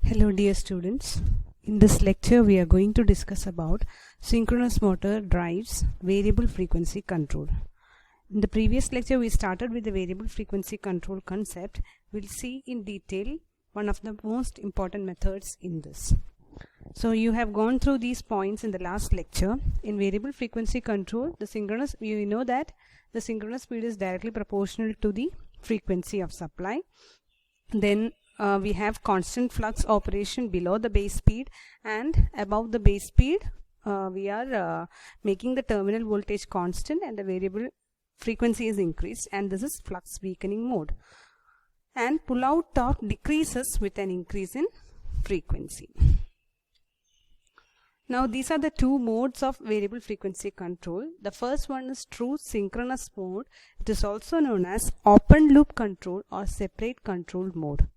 Hello dear students, in this lecture we are going to discuss about synchronous motor drives variable frequency control. In the previous lecture we started with the variable frequency control concept. We'll see in detail one of the most important methods in this. So you have gone through these points in the last lecture. In variable frequency control, the synchronous, you know that the synchronous speed is directly proportional to the frequency of supply. Then we have constant flux operation below the base speed, and above the base speed we are making the terminal voltage constant and the variable frequency is increased, and this is flux weakening mode. And pull out torque decreases with an increase in frequency. Now these are the two modes of variable frequency control. The first one is true synchronous mode. It is also known as open loop control or separate control mode.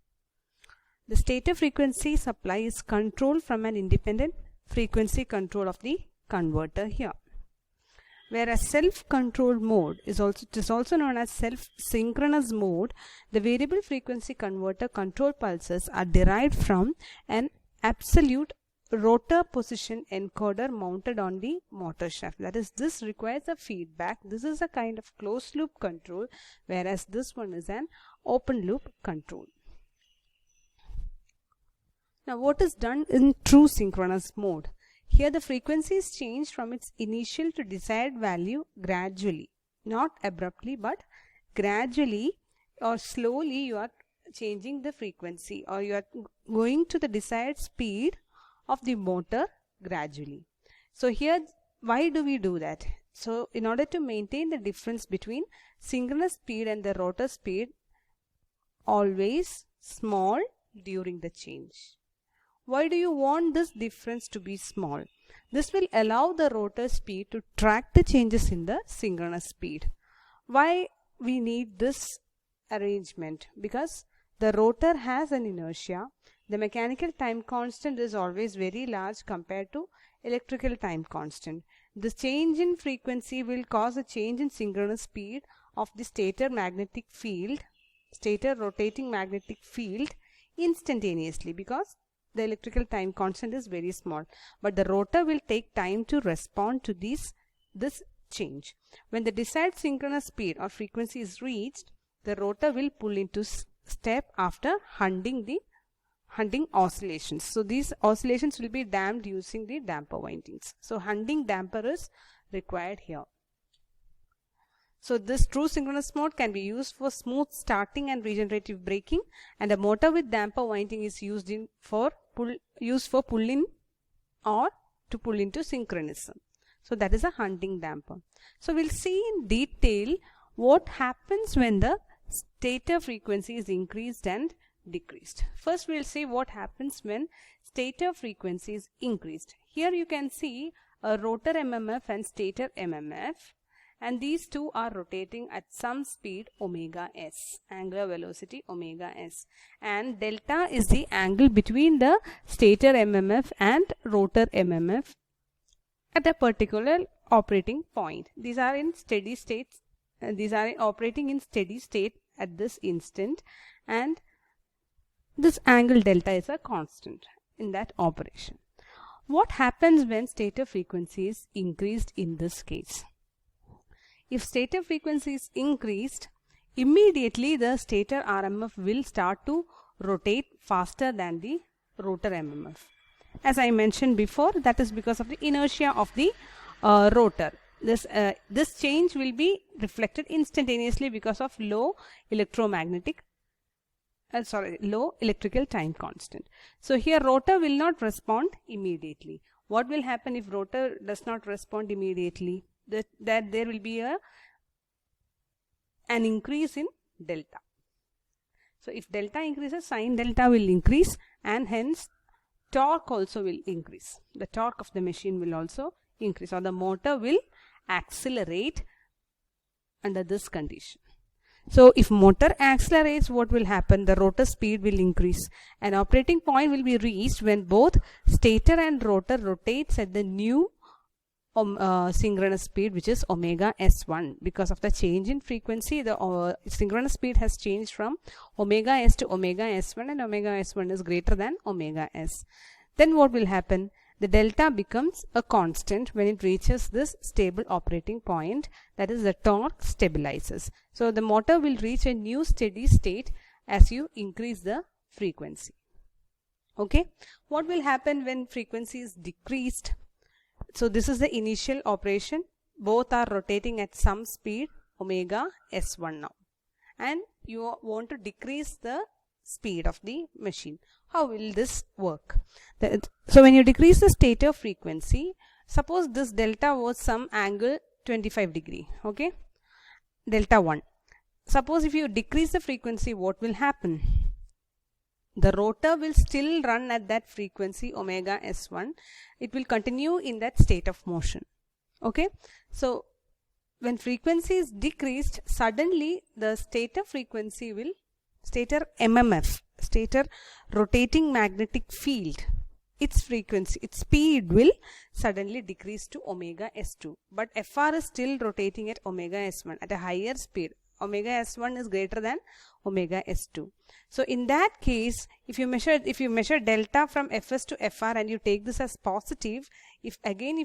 The stator frequency supply is controlled from an independent frequency control of the converter here. Whereas self-controlled mode is also known as self-synchronous mode. The variable frequency converter control pulses are derived from an absolute rotor position encoder mounted on the motor shaft. That is, this requires a feedback. This is a kind of closed loop control, whereas this one is an open loop control. Now what is done in true synchronous mode? Here the frequency is changed from its initial to desired value gradually, not abruptly but gradually or slowly. You are changing the frequency, or you are going to the desired speed of the motor gradually. So here, why do we do that? So in order to maintain the difference between synchronous speed and the rotor speed always small during the change. Why do you want this difference to be small? This will allow the rotor speed to track the changes in the synchronous speed. Why we need this arrangement? Because the rotor has an inertia. The mechanical time constant is always very large compared to electrical time constant. The change in frequency will cause a change in synchronous speed of the stator magnetic field, stator rotating magnetic field instantaneously, because the electrical time constant is very small. But the rotor will take time to respond to this change. When the desired synchronous speed or frequency is reached, the rotor will pull into step after hunting oscillations. So these oscillations will be damped using the damper windings. So hunting damper is required here. So this true synchronous mode can be used for smooth starting and regenerative braking, and a motor with damper winding is used for pull-in or to pull into synchronism. So that is a hunting damper. So we'll see in detail what happens when the stator frequency is increased and decreased. First we'll see what happens when stator frequency is increased. Here you can see a rotor MMF and stator MMF, and these two are rotating at some speed omega s, angular velocity omega s, and delta is the angle between the stator MMF and rotor MMF at a particular operating point. These are in steady states, these are operating in steady state at this instant, and this angle delta is a constant in that operation. What happens when stator frequency is increased in this case? If stator frequency is increased, immediately the stator RMF will start to rotate faster than the rotor MMF. As I mentioned before, that is because of the inertia of the rotor. This change will be reflected instantaneously because of low electrical time constant. So here rotor will not respond immediately. What will happen if rotor does not respond immediately? That there will be an increase in delta. So if delta increases, sin delta will increase, and hence torque also will increase. The torque of the machine will also increase, or the motor will accelerate under this condition. So if motor accelerates, what will happen? The rotor speed will increase. An operating point will be reached when both stator and rotor rotates at the new synchronous speed, which is omega s1. Because of the change in frequency, the synchronous speed has changed from omega s to omega s1, and omega s1 is greater than omega s. Then what will happen? The delta becomes a constant when it reaches this stable operating point, that is the torque stabilizes. So the motor will reach a new steady state as you increase the frequency. Okay, what will happen when frequency is decreased? So this is the initial operation. Both are rotating at some speed, omega s1 now, and you want to decrease the speed of the machine. How will this work? So when you decrease the stator frequency, suppose this delta was some angle 25 degree, okay, delta 1. Suppose if you decrease the frequency, what will happen? The rotor will still run at that frequency omega s1. It will continue in that state of motion. Okay, so when frequency is decreased, suddenly the stator frequency will, stator MMF, stator rotating magnetic field, its frequency, its speed will suddenly decrease to omega s2. But FR is still rotating at omega s1 at a higher speed. Omega s1 is greater than omega s2. So in that case, if you measure delta from Fs to Fr and you take this as positive, if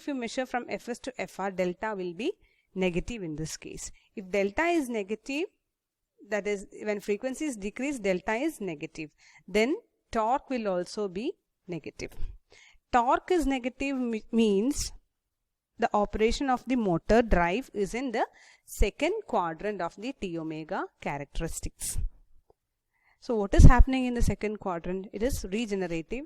you measure from Fs to Fr, delta will be negative in this case. If delta is negative, that is when frequency is decreased, delta is negative, then torque will also be negative. Torque is negative means the operation of the motor drive is in the second quadrant of the T omega characteristics. So what is happening in the second quadrant? It is regenerative.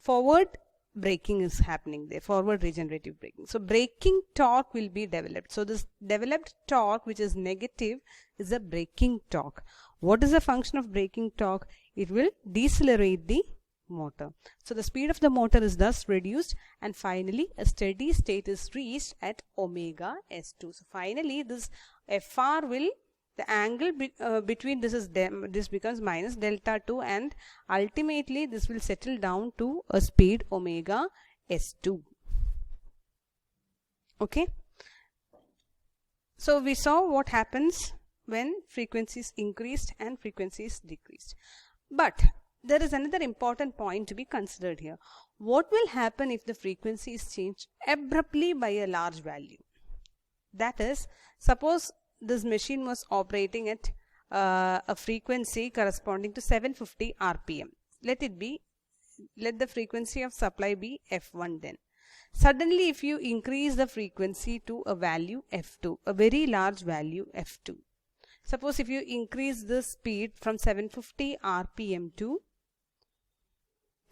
Forward braking is happening there, forward regenerative braking. So braking torque will be developed. So this developed torque, which is negative, is a braking torque. What is the function of braking torque? It will decelerate the motor. So the speed of the motor is thus reduced, and finally a steady state is reached at omega s2. So finally this Fr will, the angle between this becomes minus delta 2, and ultimately this will settle down to a speed omega s2. Okay, so we saw what happens when frequency is increased and frequency is decreased. But there is another important point to be considered here. What will happen if the frequency is changed abruptly by a large value? That is, suppose this machine was operating at a frequency corresponding to 750 RPM. Let the frequency of supply be F1 then. Suddenly if you increase the frequency to a value F2, a very large value F2. Suppose if you increase the speed from 750 RPM to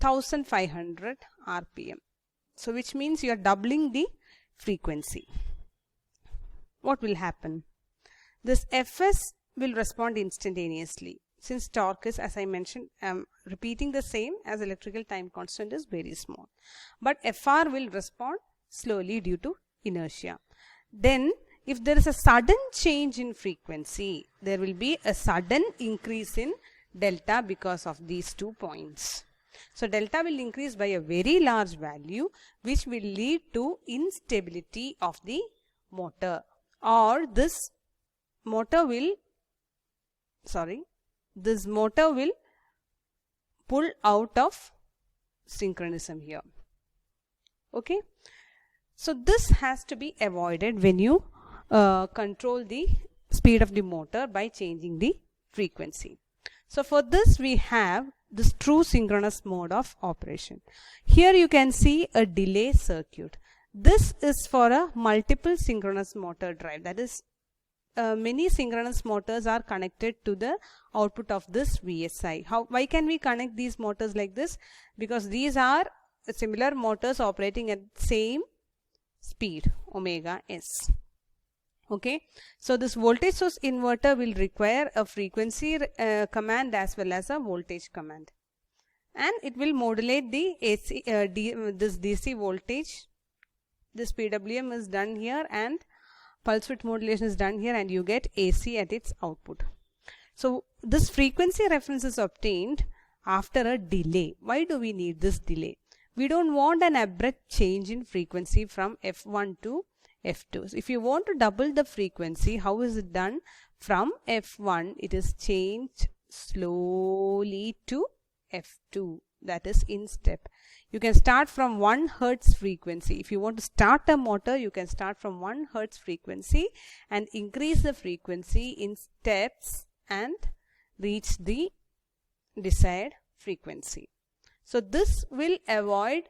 1500 RPM. So which means you are doubling the frequency. What will happen? This Fs will respond instantaneously. Since torque is, as I mentioned, repeating the same as electrical time constant is very small. But Fr will respond slowly due to inertia. Then if there is a sudden change in frequency, there will be a sudden increase in delta because of these 2 points. So delta will increase by a very large value, which will lead to instability of the motor, or this motor will pull out of synchronism here. Okay, so this has to be avoided when you control the speed of the motor by changing the frequency. So for this we have this true synchronous mode of operation. Here you can see a delay circuit. This is for a multiple synchronous motor drive. That is, many synchronous motors are connected to the output of this VSI. Why can we connect these motors like this? Because these are similar motors operating at same speed, omega s. Okay, so this voltage source inverter will require a frequency command as well as a voltage command, and it will modulate the AC, this DC voltage. This PWM is done here and pulse width modulation is done here, and you get AC at its output. So this frequency reference is obtained after a delay. Why do we need this delay? We don't want an abrupt change in frequency from F1 to F2. So if you want to double the frequency, how is it done? From F1, it is changed slowly to F2, that is in step. You can start from 1 Hertz frequency. If you want to start a motor, you can start from 1 Hertz frequency and increase the frequency in steps and reach the desired frequency. So this will avoid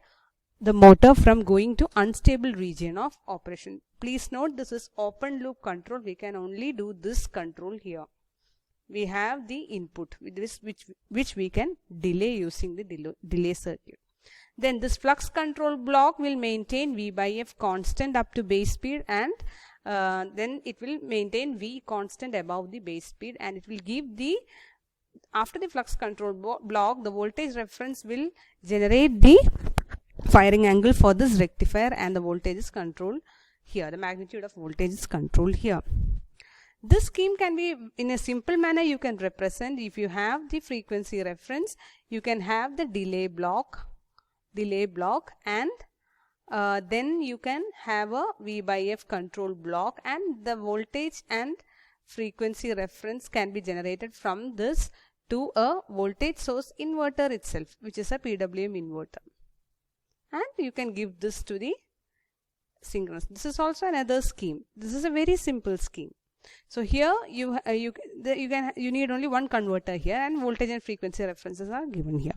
the motor from going to unstable region of operation. Please note, this is open loop control. We can only do this control here. We have the input with this which we can delay using the delay circuit. Then this flux control block will maintain V by F constant up to base speed, and then it will maintain V constant above the base speed, and it will give the, after the flux control block, the voltage reference will generate the firing angle for this rectifier, and the voltage is controlled here. The magnitude of voltage is controlled here. This scheme can be, in a simple manner, you can represent. If you have the frequency reference, you can have the delay block, and then you can have a V by F control block, and the voltage and frequency reference can be generated from this to a voltage source inverter itself, which is a PWM inverter. And you can give this to the synchronous. This is also another scheme. This is a very simple scheme. So here you need only one converter here, and voltage and frequency references are given here.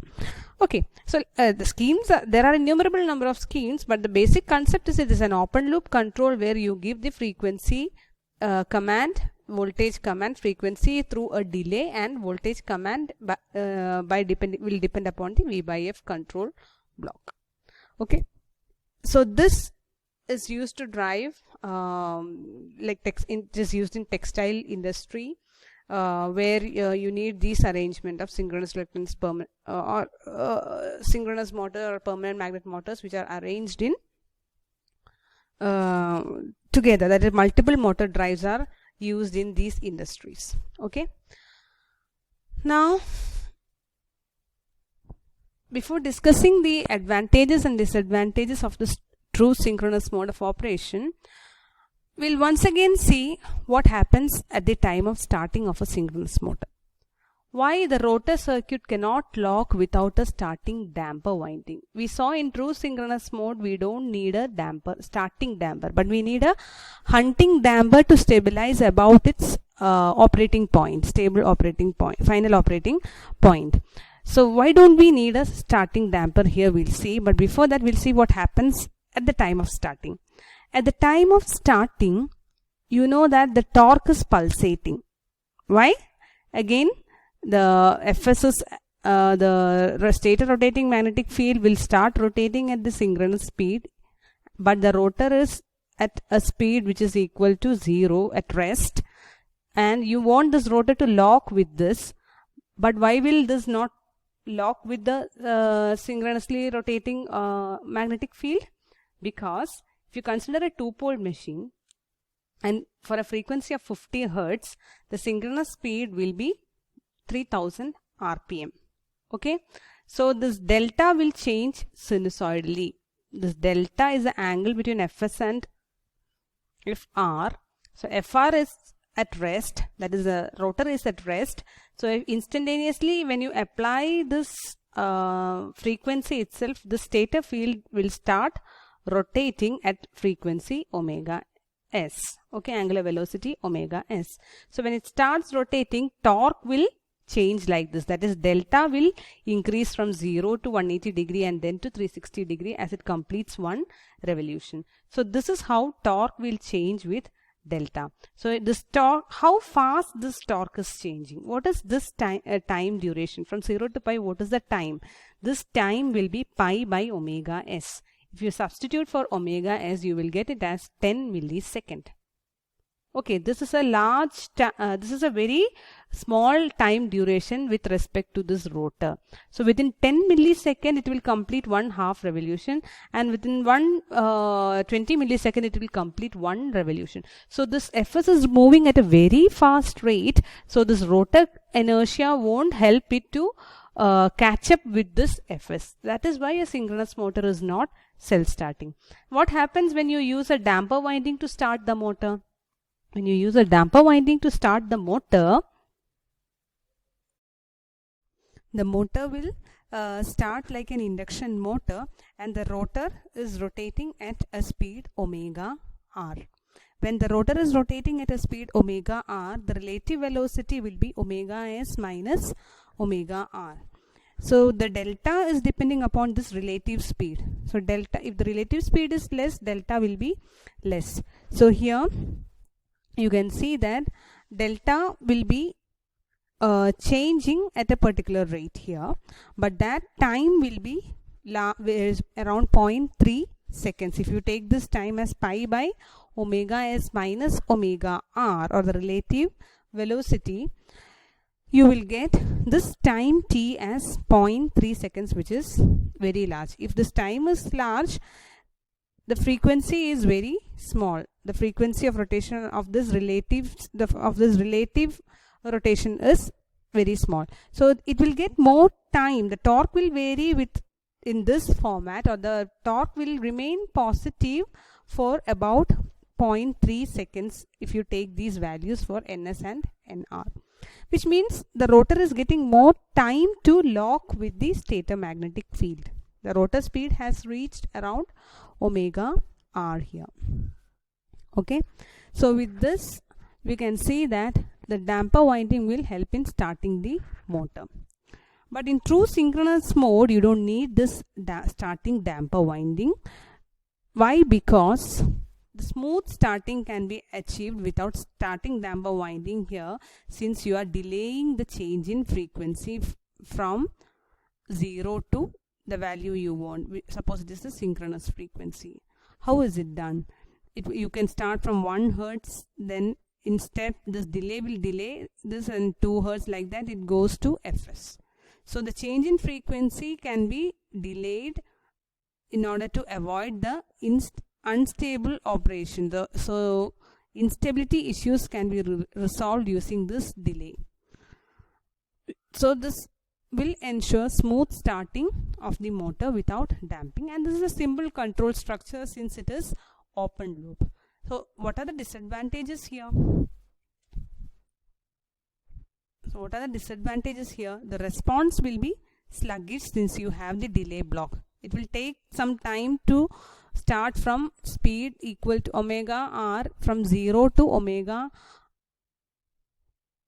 Okay, so the schemes there are innumerable number of schemes, but the basic concept is it is an open loop control where you give the frequency command, voltage command, frequency through a delay, and voltage command will depend upon the V by F control block. Okay, so this is used to drive it is used in textile industry, where you need this arrangement of synchronous reluctance or synchronous motor or permanent magnet motors, which are arranged in together. That is, multiple motor drives are used in these industries. Okay. Now, before discussing the advantages and disadvantages of this true synchronous mode of operation, we'll once again see what happens at the time of starting of a synchronous motor. Why the rotor circuit cannot lock without a starting damper winding. We saw in true synchronous mode we don't need a starting damper, but we need a hunting damper to stabilize about its operating point, stable operating point, final operating point. So why don't we need a starting damper here? We'll see, but before that we'll see what happens at the time of starting. At the time of starting, you know that the torque is pulsating. Why? Again, the Fs is the stator rotating magnetic field will start rotating at the synchronous speed, but the rotor is at a speed which is equal to 0 at rest, and you want this rotor to lock with this. But why will this not lock with the synchronously rotating magnetic field? Because if you consider a two-pole machine, and for a frequency of 50 Hertz, the synchronous speed will be 3000 RPM. Okay, so this delta will change sinusoidally. This delta is the angle between Fs and Fr. So Fr is at rest, that is the rotor is at rest. So if instantaneously when you apply this frequency itself, the stator field will start rotating at frequency omega s. Okay, angular velocity omega s. So when it starts rotating, torque will change like this. That is, delta will increase from 0 to 180 degree and then to 360 degree as it completes one revolution. So this is how torque will change with delta. So this torque, how fast this torque is changing. What is this time duration from 0 to pi? What is the time? This time will be pi by omega s. If you substitute for omega s, you will get it as 10 millisecond. Okay, this is a large, this is a very small time duration with respect to this rotor. So within 10 millisecond, it will complete one half revolution, and within 20 millisecond, it will complete one revolution. So this Fs is moving at a very fast rate. So this rotor inertia won't help it to catch up with this Fs. That is why a synchronous motor is not self-starting. What happens when you use a damper winding to start the motor? When you use a damper winding to start the motor will start like an induction motor, and the rotor is rotating at a speed omega r. When the rotor is rotating at a speed omega r, the relative velocity will be omega s minus omega r. So the delta is depending upon this relative speed. So delta, if the relative speed is less, delta will be less. So here you can see that delta will be changing at a particular rate here, but that time will be around 0.3 seconds. If you take this time as pi by omega s minus omega r, or the relative velocity, you will get this time t as 0.3 seconds, which is very large. If this time is large, the frequency is very small. The frequency of rotation of this relative rotation is very small. So it will get more time. The torque will vary in this format, or the torque will remain positive for about 0.3 seconds if you take these values for ns and nr, which means the rotor is getting more time to lock with the stator magnetic field. The rotor speed has reached around omega r here. Okay, so with this we can see that the damper winding will help in starting the motor. But in true synchronous mode, you don't need this starting damper winding. Why? Because the smooth starting can be achieved without starting damper winding here, since you are delaying the change in frequency from 0 to the value you want. Suppose this is synchronous frequency. How is it done? You can start from 1 Hertz, then in step this delay will delay this, and 2 Hertz, like that it goes to Fs. So the change in frequency can be delayed in order to avoid the unstable operation. So instability issues can be resolved using this delay. So this will ensure smooth starting of the motor without damping, and this is a simple control structure since it is open loop. So what are the disadvantages here? So what are the disadvantages here? The response will be sluggish since you have the delay block. It will take some time to start from speed equal to omega r, from 0 to omega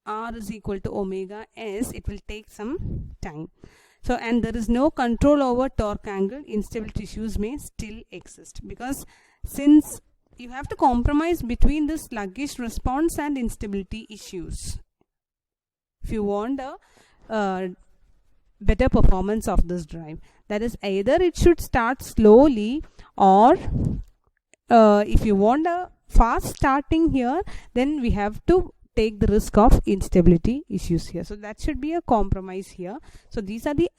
r is equal to omega s. It will take some time. So, and there is no control over torque angle. Instability issues may still exist, because since you have to compromise between the sluggish response and instability issues if you want a better performance of this drive. That is, either it should start slowly, or if you want a fast starting here, then we have to take the risk of instability issues here. So that should be a compromise here. So these are the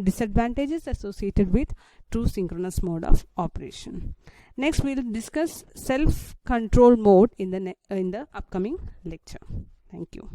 disadvantages associated with true synchronous mode of operation. Next we will discuss self-control mode in the upcoming lecture. Thank you.